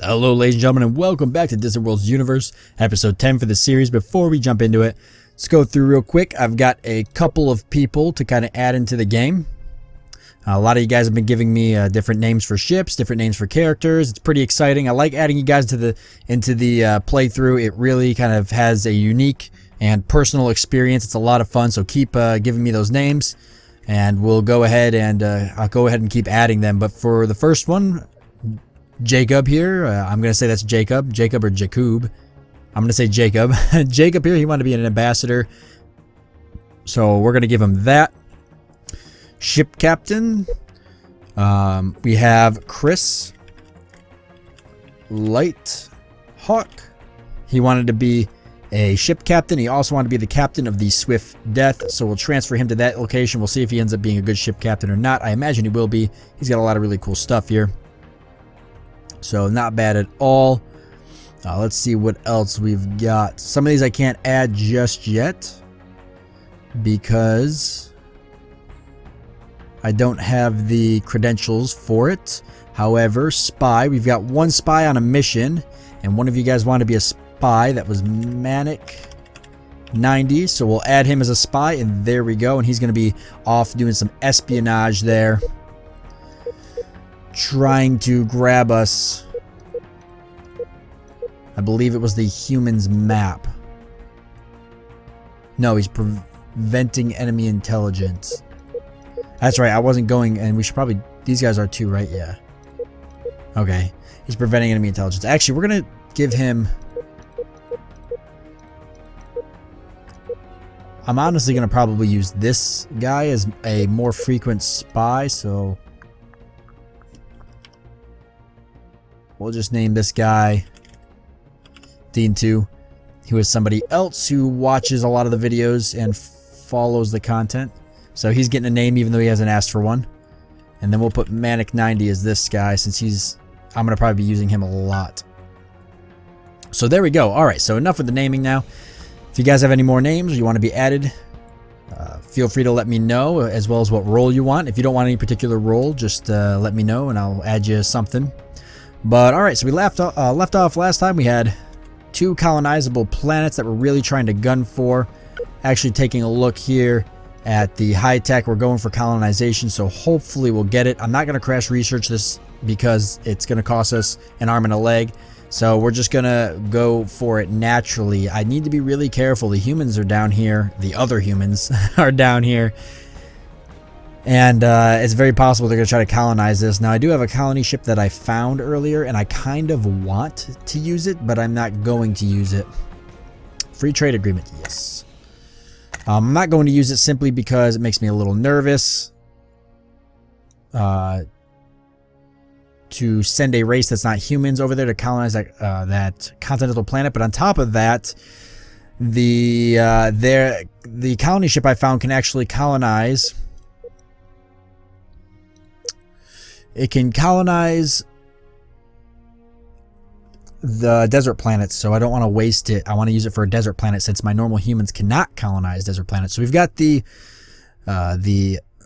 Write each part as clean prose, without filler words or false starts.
Hello ladies and gentlemen, and welcome back to Distant Worlds Universe, episode 10 for the series. Before we jump into it, let's go through real quick. I've got a couple of people to kind of add into the game. A lot of you guys have been giving me different names for ships, different names for characters. It's pretty exciting. I like adding you guys into the playthrough. It really kind of has a unique and personal experience. It's a lot of fun, so keep giving me those names, and we'll go ahead and I'll go ahead and keep adding them. But for the first one, Jacob here, I'm going to say that's Jacob or Jacob. I'm going to say Jacob. Jacob here, he wanted to be an ambassador, so we're going to give him that. Ship captain, we have Chris Light Hawk. He wanted to be a ship captain. He also wanted to be the captain of the Swift Death, so we'll transfer him to that location. We'll see if he ends up being a good ship captain or not. I imagine he will be. He's got a lot of really cool stuff here. So not bad at all. Let's see what else we've got. Some of these I can't add just yet because I don't have the credentials for it. However, spy, we've got one spy on a mission, and one of you guys wanted to be a spy. That was Manic 90, so we'll add him as a spy, and there we go. And he's going to be off doing some espionage there, trying to grab us. I believe it was the humans map. No, he's preventing enemy intelligence. That's right, I wasn't going, and we should probably, these guys are too, right? Yeah. Okay, he's preventing enemy intelligence. Actually, we're gonna give him, I'm honestly gonna probably use this guy as a more frequent spy, so we'll just name this guy Dean 2. He was somebody else who watches a lot of the videos and follows the content. So he's getting a name even though he hasn't asked for one. And then we'll put Manic 90 as this guy, since I'm going to probably be using him a lot. So there we go. Alright, so enough with the naming now. If you guys have any more names or you want to be added, feel free to let me know, as well as what role you want. If you don't want any particular role, just let me know and I'll add you something. But alright, so we left off last time. We had 2 colonizable planets that we're really trying to gun for. Actually taking a look here at the high tech, we're going for colonization, so hopefully we'll get it. I'm not going to crash research this because it's going to cost us an arm and a leg, so we're just going to go for it naturally. I need to be really careful. The humans are down here, the other humans are down here, and it's very possible they're going to try to colonize this. Now I do have a colony ship that I found earlier, and I kind of want to use it, but I'm not going to use it. Free trade agreement, yes. I'm not going to use it simply because it makes me a little nervous to send a race that's not humans over there to colonize that continental planet. But on top of that, the colony ship I found can actually colonize. It can colonize the desert planets, so I don't want to waste it. I want to use it for a desert planet since my normal humans cannot colonize desert planets. So we've got the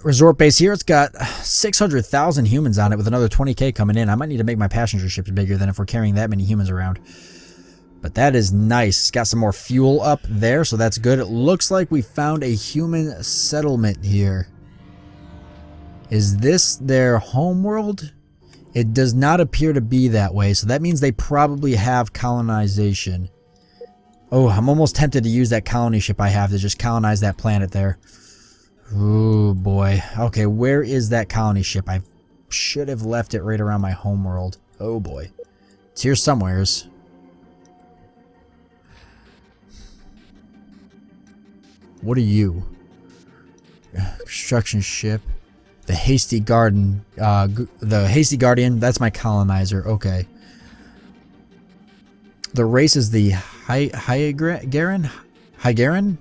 resort base here. It's got 600,000 humans on it with another 20k coming in. I might need to make my passenger ships bigger than if we're carrying that many humans around. But that is nice. It's got some more fuel up there, so that's good. It looks like we found a human settlement here. Is this their homeworld? It does not appear to be that way, so that means they probably have colonization. Oh, I'm almost tempted to use that colony ship I have to just colonize that planet there. Oh boy. Okay, where is that colony ship? I should have left it right around my homeworld. Oh boy. It's here somewheres. What are you? Construction ship. The Hasty Garden, the Hasty Guardian, that's my colonizer. Okay. The race is the Hygaran? Hygaran?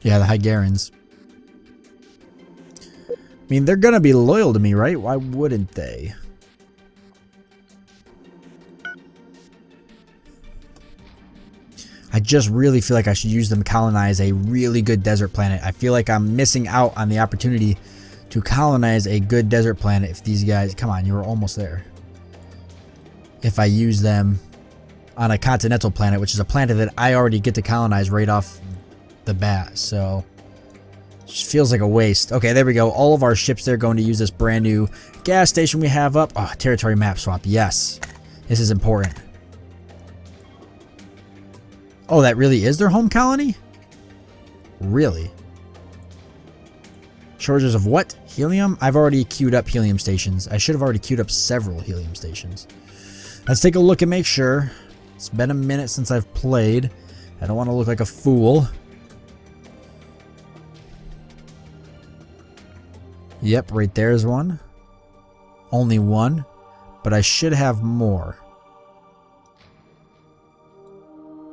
Yeah, the Hygarans. I mean, they're gonna be loyal to me, right? Why wouldn't they? I just really feel like I should use them to colonize a really good desert planet. I feel like I'm missing out on the opportunity to colonize a good desert planet if these guys... Come on, you were almost there. if I use them on a continental planet, which is a planet that I already get to colonize right off the bat. So it just feels like a waste. Okay, there we go. All of our ships there going to use this brand new gas station we have up. Oh, territory map swap. Yes, this is important. Oh, that really is their home colony? Really? Shortages of what? Helium? I've already queued up helium stations. I should have already queued up several helium stations. Let's take a look and make sure. It's been a minute since I've played. I don't want to look like a fool. Yep, right there's one. Only one. But I should have more.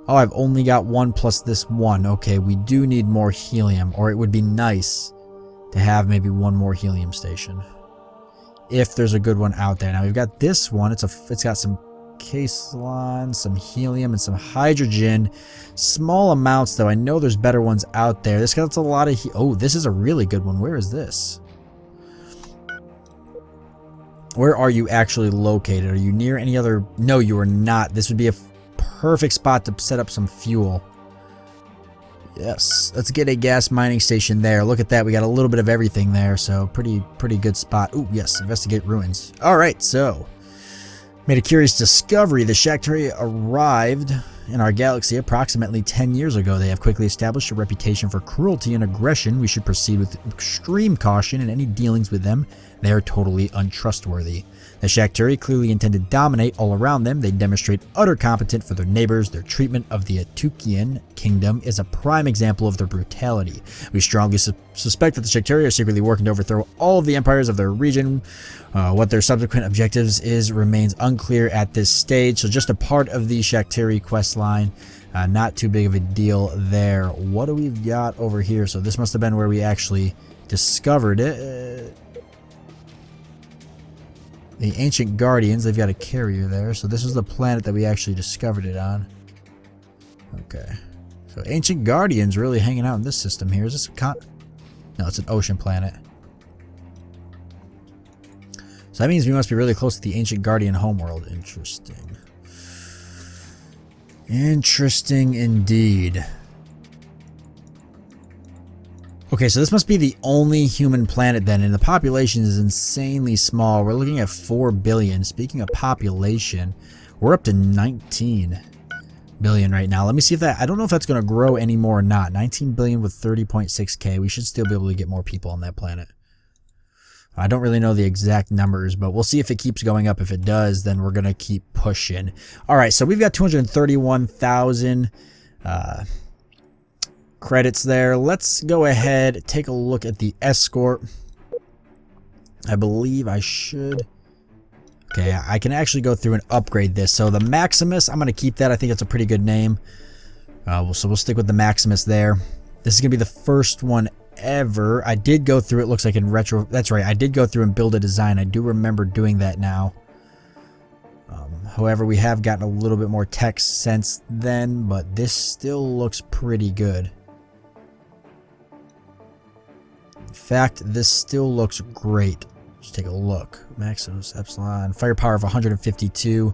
Oh, I've only got one plus this one. Okay, we do need more helium. Or it would be nice to have maybe one more helium station. If there's a good one out there. Now we've got this one. It's got some caseline, some helium, and some hydrogen. Small amounts though. I know there's better ones out there. This got a lot of oh, this is a really good one. Where is this? Where are you actually located? Are you near any other? No, you are not. This would be a perfect spot to set up some fuel. Yes, let's get a gas mining station there. Look at that. We got a little bit of everything there, so pretty good spot. Ooh, yes, investigate ruins. All right, so made a curious discovery. The Shakhtari arrived in our galaxy approximately 10 years ago. They have quickly established a reputation for cruelty and aggression. We should proceed with extreme caution in any dealings with them. They are totally untrustworthy. The Shakhtari clearly intend to dominate all around them. They demonstrate utter competence for their neighbors. Their treatment of the Atukian kingdom is a prime example of their brutality. We strongly suspect that the Shakhtari are secretly working to overthrow all of the empires of their region. What their subsequent objectives remains unclear at this stage. So just a part of the Shakhtari quest line. Not too big of a deal there. What do we got over here? So this must have been where we actually discovered it. The Ancient Guardians, they've got a carrier there. So this is the planet that we actually discovered it on. Okay. So Ancient Guardians really hanging out in this system here. Is this a no, it's an ocean planet. So that means we must be really close to the Ancient Guardian homeworld. Interesting. Interesting indeed. Okay, so this must be the only human planet then, and the population is insanely small. We're looking at 4 billion. Speaking of population, we're up to 19 billion right now. Let me see if that, I don't know if that's going to grow anymore or not. 19 billion with 30.6k. We should still be able to get more people on that planet. I don't really know the exact numbers, but we'll see if it keeps going up. If it does, then we're going to keep pushing. All right, so we've got 231,000 credits there. Let's go ahead, take a look at the escort. I believe I should. Okay, I can actually go through and upgrade this. So the Maximus, I'm going to keep that. I think it's a pretty good name. So we'll stick with the Maximus there. This is going to be the first one ever. I did go through, it looks like in retro. That's right, I did go through and build a design. I do remember doing that now. However, we have gotten a little bit more tech since then, but this still looks pretty good. In fact, this still looks great. Let's take a look. Maximus, Epsilon, firepower of 152.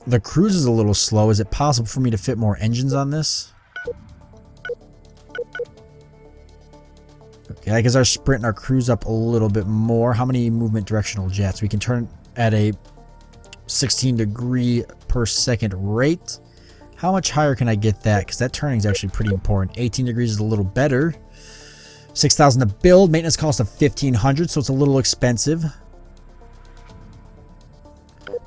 The cruise is a little slow. Is it possible for me to fit more engines on this? Okay, because our sprint and our cruise up a little bit more. How many movement directional jets? We can turn at a 16 degree per second rate. How much higher can I get that? Because that turning is actually pretty important. 18 degrees is a little better. 6,000 to build. Maintenance cost of 1,500, so it's a little expensive.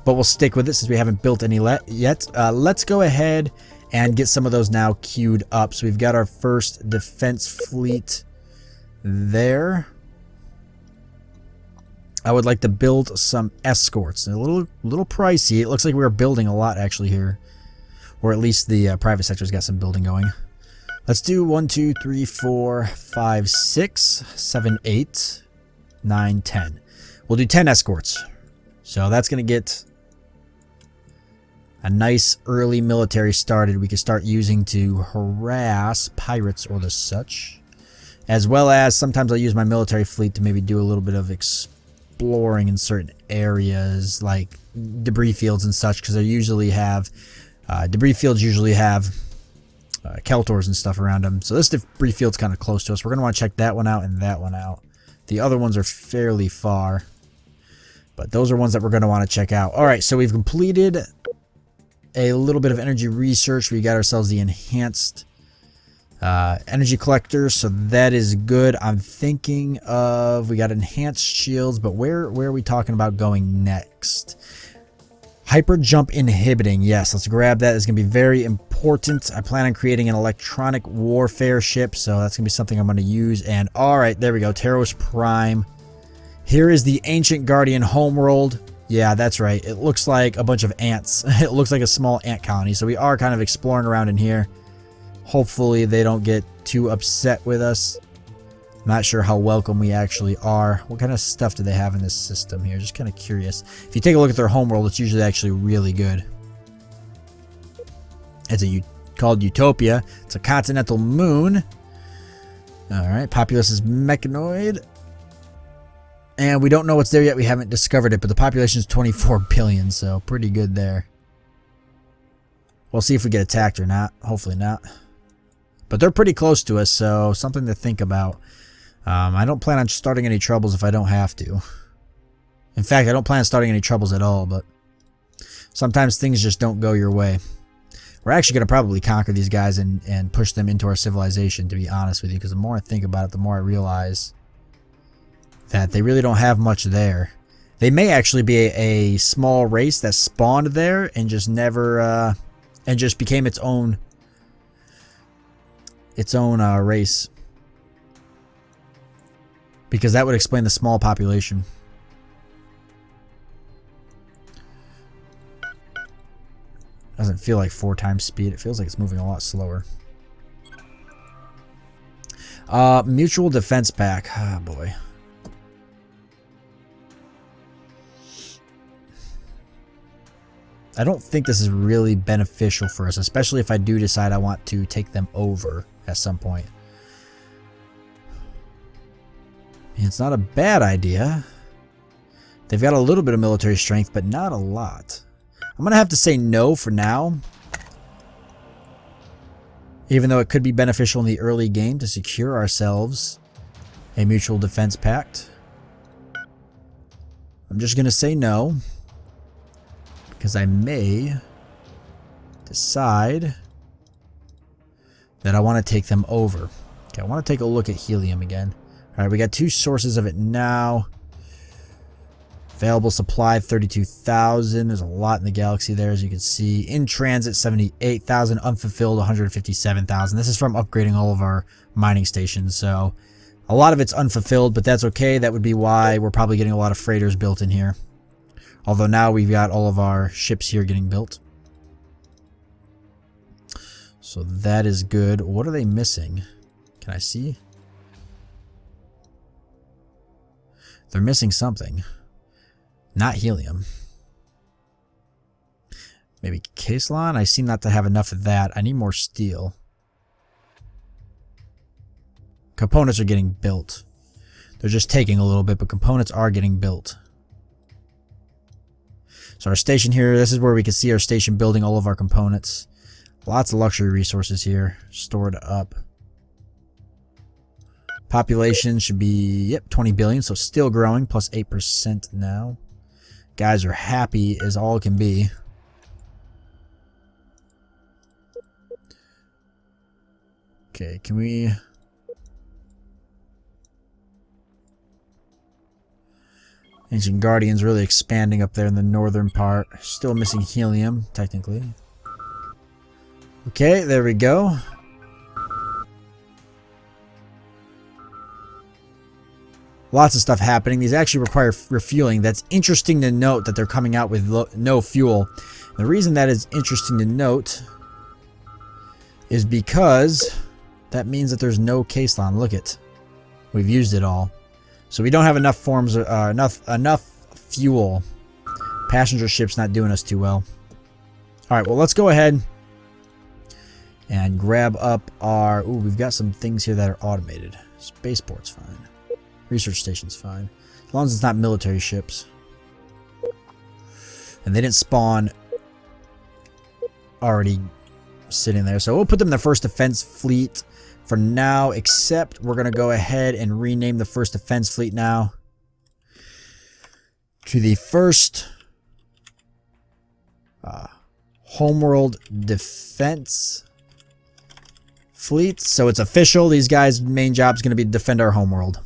But we'll stick with it since we haven't built any yet. Let's go ahead and get some of those now queued up. So we've got our first defense fleet there. I would like to build some escorts. A little pricey. It looks like we're building a lot actually here. Or at least the private sector's got some building going. Let's do 1, 2, 3, 4, 5, 6, 7, 8, 9, 10. We'll do 10 escorts. So that's going to get a nice early military started. We can start using to harass pirates or the such. As well as sometimes I'll use my military fleet to maybe do a little bit of exploring in certain areas like debris fields and such, because they usually have debris fields usually have Keltors and stuff around them. So this debris field's kind of close to us. We're going to want to check that one out and that one out. The other ones are fairly far, but those are ones that we're going to want to check out. All right, so we've completed a little bit of energy research. We got ourselves the enhanced energy collector, so that is good. I'm thinking of, we got enhanced shields, but where are we talking about going next? Hyper jump inhibiting. Yes, let's grab that. It's going to be very important. I plan on creating an electronic warfare ship, so that's going to be something I'm going to use. And all right, there we go. Taros Prime. Here is the Ancient Guardian homeworld. Yeah, that's right. It looks like a bunch of ants. It looks like a small ant colony. So we are kind of exploring around in here. Hopefully they don't get too upset with us. Not sure how welcome we actually are. What kind of stuff do they have in this system here? Just kind of curious. If you take a look at their homeworld, it's usually actually really good. It's called Utopia. It's a continental moon. Alright, populace is mechanoid. And we don't know what's there yet. We haven't discovered it, but the population is 24 billion, so pretty good there. We'll see if we get attacked or not. Hopefully not. But they're pretty close to us, so something to think about. I don't plan on starting any troubles if I don't have to. In fact, I don't plan on starting any troubles at all, but sometimes things just don't go your way. We're actually going to probably conquer these guys and push them into our civilization, to be honest with you, because the more I think about it, the more I realize that they really don't have much there. They may actually be a small race that spawned there and just never, and just became its own race. Because that would explain the small population. Doesn't feel like 4 times speed. It feels like it's moving a lot slower. Mutual defense pack. Ah, boy. I don't think this is really beneficial for us, especially if I do decide I want to take them over at some point. It's not a bad idea. They've got a little bit of military strength, but not a lot. I'm going to have to say no for now. Even though it could be beneficial in the early game to secure ourselves a mutual defense pact. I'm just going to say no. Because I may decide that I want to take them over. Okay, I want to take a look at helium again. Alright, we got 2 sources of it now. Available supply, 32,000. There's a lot in the galaxy there, as you can see. In transit, 78,000. Unfulfilled, 157,000. This is from upgrading all of our mining stations, so a lot of it's unfulfilled, but that's okay. That would be why we're probably getting a lot of freighters built in here. Although now we've got all of our ships here getting built. So that is good. What are they missing? Can I see? They're missing something. Not helium. Maybe Caselon? I seem not to have enough of that. I need more steel. Components are getting built. They're just taking a little bit, but components are getting built. So our station here, this is where we can see our station building all of our components. Lots of luxury resources here stored up. Population should be, yep, 20 billion, so still growing, plus 8% now. Guys are happy as all can be. Okay, can we... Ancient Guardian's really expanding up there in the northern part. Still missing helium, technically. Okay, there we go. Lots of stuff happening. These actually require refueling. That's interesting to note that they're coming out with no fuel. The reason that is interesting to note is because that means that there's no Caselon. Look it. We've used it all. So we don't have enough forms, enough fuel. Passenger ship's not doing us too well. Alright, well, let's go ahead and grab up our... Ooh, we've got some things here that are automated. Spaceport's fine. Research station's fine. As long as it's not military ships. And they didn't spawn already sitting there. So we'll put them in the first defense fleet for now, except we're going to go ahead and rename the first defense fleet now to the first Homeworld Defense Fleet. So it's official. These guys' main job is going to be to defend our homeworld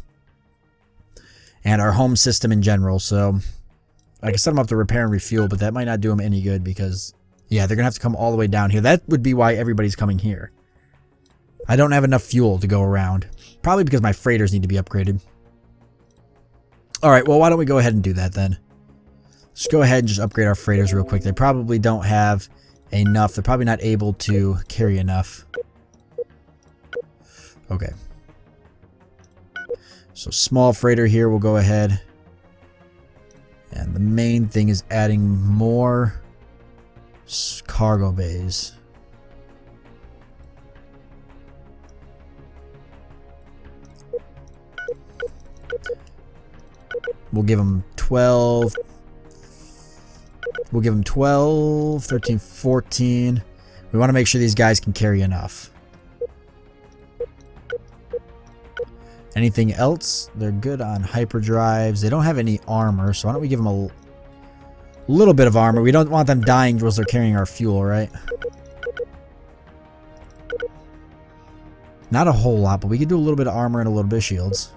and our home system in general. So I can set them up to repair and refuel, but that might not do them any good because, yeah, they're going to have to come all the way down here. That would be why everybody's coming here. I don't have enough fuel to go around. Probably because my freighters need to be upgraded. Alright, well, why don't we go ahead and do that then? Let's go ahead and just upgrade our freighters real quick. They probably don't have enough. They're probably not able to carry enough. Okay. So small freighter here, we'll go ahead. And the main thing is adding more cargo bays. We'll give them 12. We'll give them 12, 13, 14. We want to make sure these guys can carry enough. Anything else? They're good on hyperdrives. They don't have any armor, so why don't we give them a little bit of armor. We don't want them dying whilst they're carrying our fuel, right? Not a whole lot, but we could do a little bit of armor and a little bit of shields.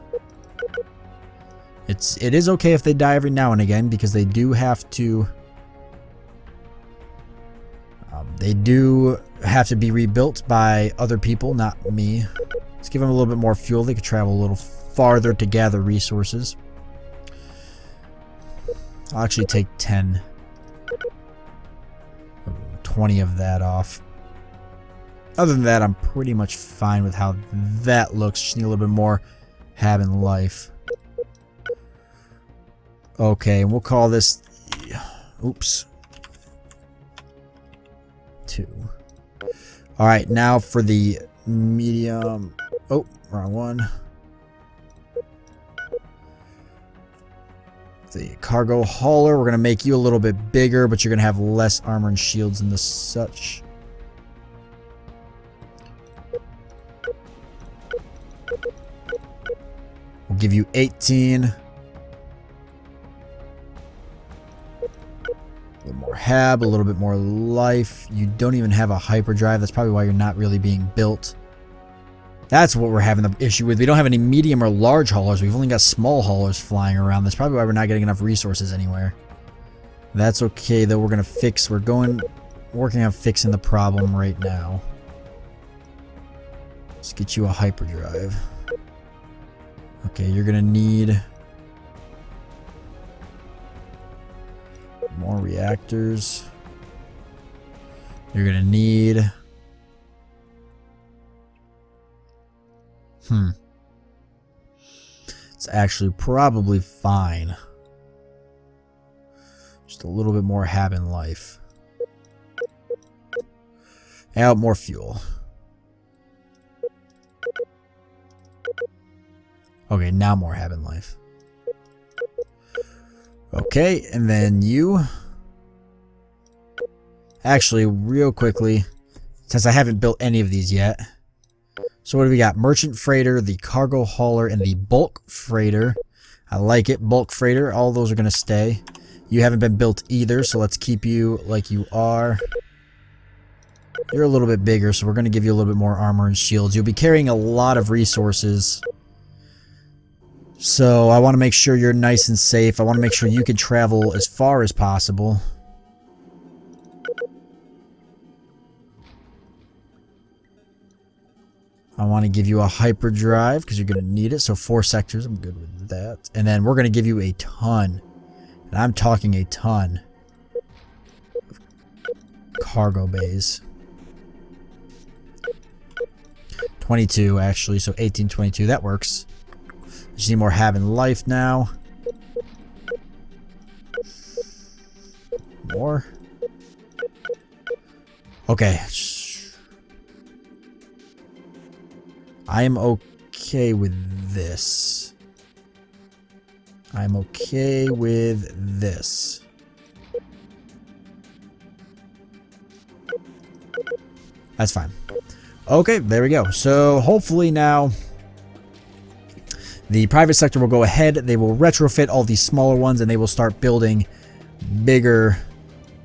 It is okay if they die every now and again, because they do have to be rebuilt by other people, not me. Let's give them a little bit more fuel. They could travel a little farther to gather resources. I'll actually take 20 of that off. Other than that, I'm pretty much fine with how that looks. Just need a little bit more having life. Okay, and we'll call this... Oops. 2. Alright, now for the medium... Oh, wrong one. The cargo hauler, we're going to make you a little bit bigger, but you're going to have less armor and shields and the such. We'll give you 18. A little more hab, a little bit more life. You don't even have a hyperdrive. That's probably why you're not really being built. That's what we're having the issue with. We don't have any medium or large haulers. We've only got small haulers flying around. That's probably why we're not getting enough resources anywhere. That's okay, though. We're going to fix... working on fixing the problem right now. Let's get you a hyperdrive. Okay, you're going to need... more reactors. You're going to need... It's actually probably fine. Just a little bit more hab in life. And more fuel. Okay, now more hab in life. Okay, and then you... Actually, real quickly, since I haven't built any of these yet. So what do we got? Merchant freighter, the cargo hauler, and the bulk freighter. I like it. Bulk freighter. All those are going to stay. You haven't been built either, so let's keep you like you are. You're a little bit bigger, so we're going to give you a little bit more armor and shields. You'll be carrying a lot of resources. So I want to make sure you're nice and safe. I want to make sure you can travel as far as possible. I want to give you a hyperdrive because you're going to need it. So 4 sectors. I'm good with that. And then we're going to give you a ton. And I'm talking a ton. Cargo bays. 22 actually. So 18, 22. That works. Just need more hab in life now. More. Okay. I am okay with this. I'm okay with this. That's fine. Okay, there we go. So hopefully now the private sector will go ahead. They will retrofit all these smaller ones and they will start building bigger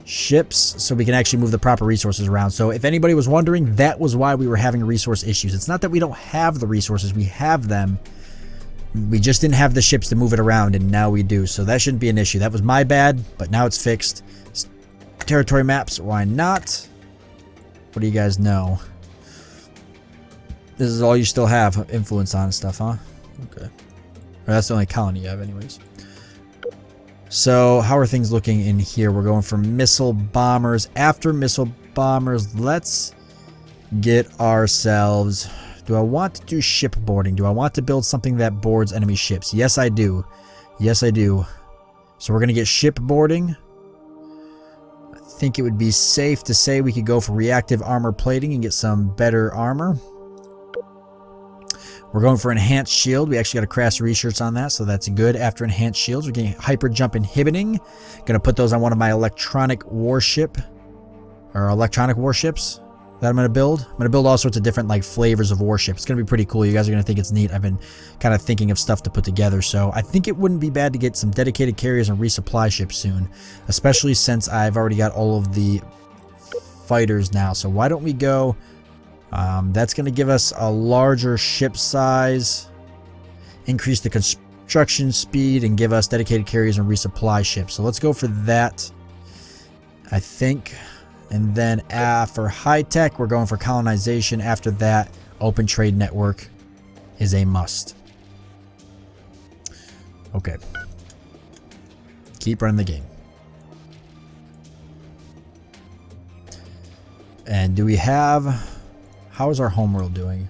ships so we can actually move the proper resources around. So if anybody was wondering, that was why we were having resource issues. It's not that we don't have the resources. We have them. We just didn't have the ships to move it around, and now we do. So that shouldn't be an issue. That was my bad, but now it's fixed. Territory maps, why not? What do you guys know? This is all you still have influence on and stuff, huh? Okay. Or that's the only colony you have anyways. So how are things looking in here? We're going for missile bombers. After missile bombers, let's get ourselves... Do I want to do shipboarding? Do I want to build something that boards enemy ships? Yes, I do. Yes, I do. So we're going to get shipboarding. I think it would be safe to say we could go for reactive armor plating and get some better armor. We're going for enhanced shield. We actually got a crash research on that, so that's good. After enhanced shields, we're getting hyper jump inhibiting. Going to put those on one of my electronic warships that I'm going to build. I'm going to build all sorts of different like flavors of warships. It's going to be pretty cool. You guys are going to think it's neat. I've been kind of thinking of stuff to put together. So I think it wouldn't be bad to get some dedicated carriers and resupply ships soon, especially since I've already got all of the fighters now. So why don't we go... that's going to give us a larger ship size, increase the construction speed, and give us dedicated carriers and resupply ships. So let's go for that, I think. And then for high tech, we're going for colonization. After that, open trade network is a must. Okay. Keep running the game. And do we have... How is our homeworld doing?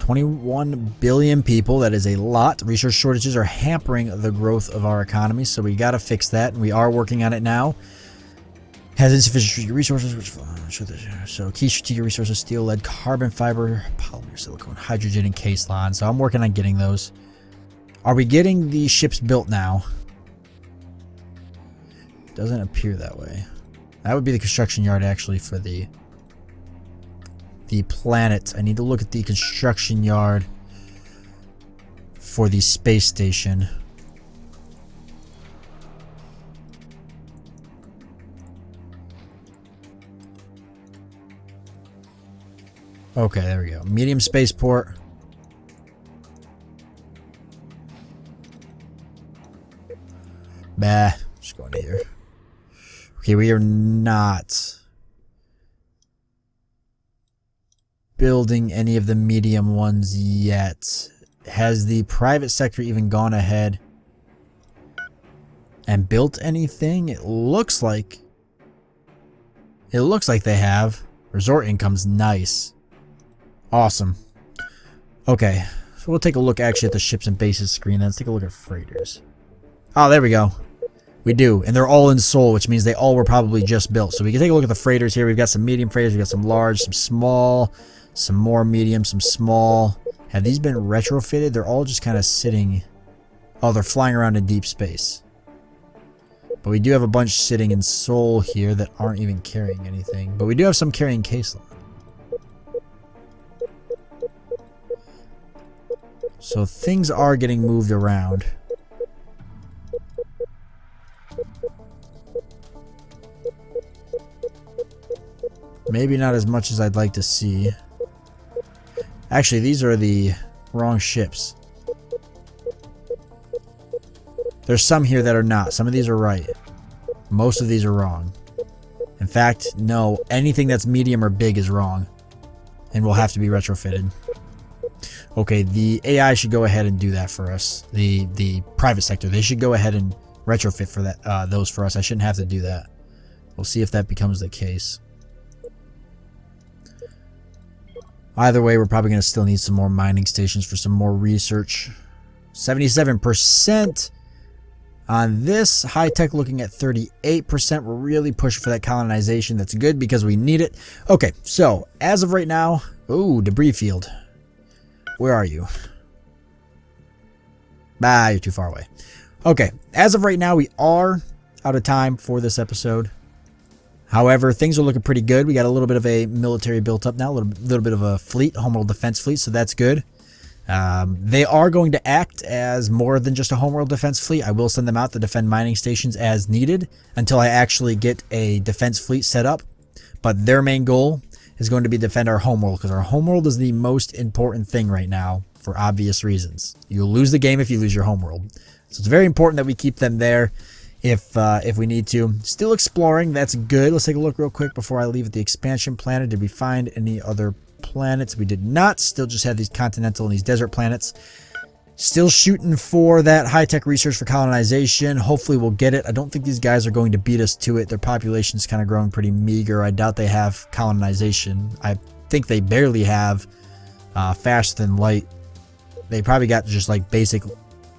21 billion people. That is a lot. Resource shortages are hampering the growth of our economy, so we got to fix that, and we are working on it now. Has insufficient strategic resources, which so key strategic resources: steel, lead, carbon fiber, polymer, silicone, hydrogen, and Caselon. So I'm working on getting those. Are we getting the ships built now? Doesn't appear that way. That would be the construction yard actually for the planet. I need to look at the construction yard for the space station. Okay, there we go. Medium spaceport. Bah, just going to here. Okay, we are not building any of the medium ones yet. Has the private sector even gone ahead and built anything? It looks like they have. Resort income's nice. Awesome. Okay, so we'll take a look actually at the ships and bases screen. Then let's take a look at freighters. Oh, there we go. We do, and they're all in Seoul, which means they all were probably just built. So we can take a look at the freighters here. We've got some medium freighters, we've got some large, some small, some more medium, some small. Have these been retrofitted? They're all just kind of sitting... Oh, they're flying around in deep space. But we do have a bunch sitting in Seoul here that aren't even carrying anything. But we do have some carrying Caselon. So things are getting moved around. Maybe not as much as I'd like to see. Actually, these are the wrong ships. There's some here that are not. Some of these are right. Most of these are wrong. In fact, no. Anything that's medium or big is wrong. And will have to be retrofitted. Okay, the AI should go ahead and do that for us. The private sector. They should go ahead and retrofit for that those for us. I shouldn't have to do that. We'll see if that becomes the case. Either way, we're probably going to still need some more mining stations for some more research. 77% on this. High tech looking at 38%. We're really pushing for that colonization. That's good because we need it. Okay, so as of right now, ooh, debris field. Where are you? You're too far away. Okay, as of right now, we are out of time for this episode. However, things are looking pretty good. We got a little bit of a military built up now, a little bit of a fleet, homeworld defense fleet, so that's good. They are going to act as more than just a homeworld defense fleet. I will send them out to defend mining stations as needed until I actually get a defense fleet set up. But their main goal is going to be defend our homeworld, because our homeworld is the most important thing right now for obvious reasons. You'll lose the game if you lose your homeworld. So it's very important that we keep them there if we need to. Still exploring, that's good. Let's take a look real quick before I leave at the expansion planet. Did we find any other planets? We did not. Still just have these continental and these desert planets. Still shooting for that high-tech research for colonization. Hopefully we'll get it. I don't think these guys are going to beat us to it. Their population's kind of growing pretty meager. I doubt they have colonization. I think they barely have faster than light. They probably got just like basic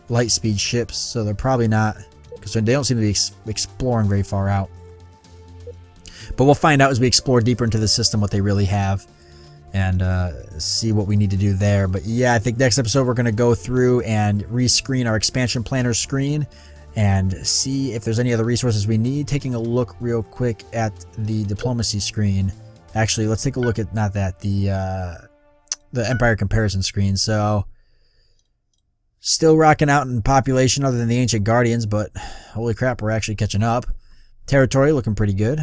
light speed ships, so they're probably not, because they don't seem to be exploring very far out. But we'll find out as we explore deeper into the system what they really have, and see what we need to do there. But yeah, I think next episode we're going to go through and rescreen our expansion planner screen and see if there's any other resources we need. Taking a look real quick at the diplomacy screen. Actually, let's take a look at, not that, the empire comparison screen. So still rocking out in population other than the ancient guardians, but holy crap, we're actually catching up. Territory looking pretty good.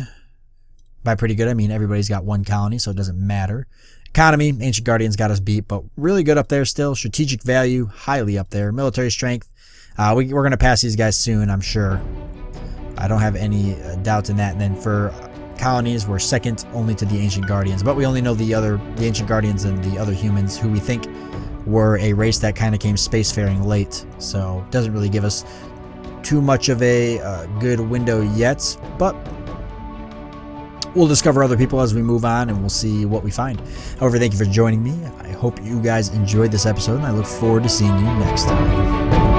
By pretty good, I mean everybody's got one colony, so it doesn't matter. Economy, ancient guardians got us beat, but really good up there still. Strategic value, highly up there. Military strength, we're going to pass these guys soon, I'm sure. I don't have any doubts in that. And then for colonies, we're second only to the ancient guardians, but we only know the ancient guardians and the other humans, who we think were a race that kind of came spacefaring late, so it doesn't really give us too much of a good window yet, but we'll discover other people as we move on, and we'll see what we find. However, thank you for joining me. I hope you guys enjoyed this episode, and I look forward to seeing you next time.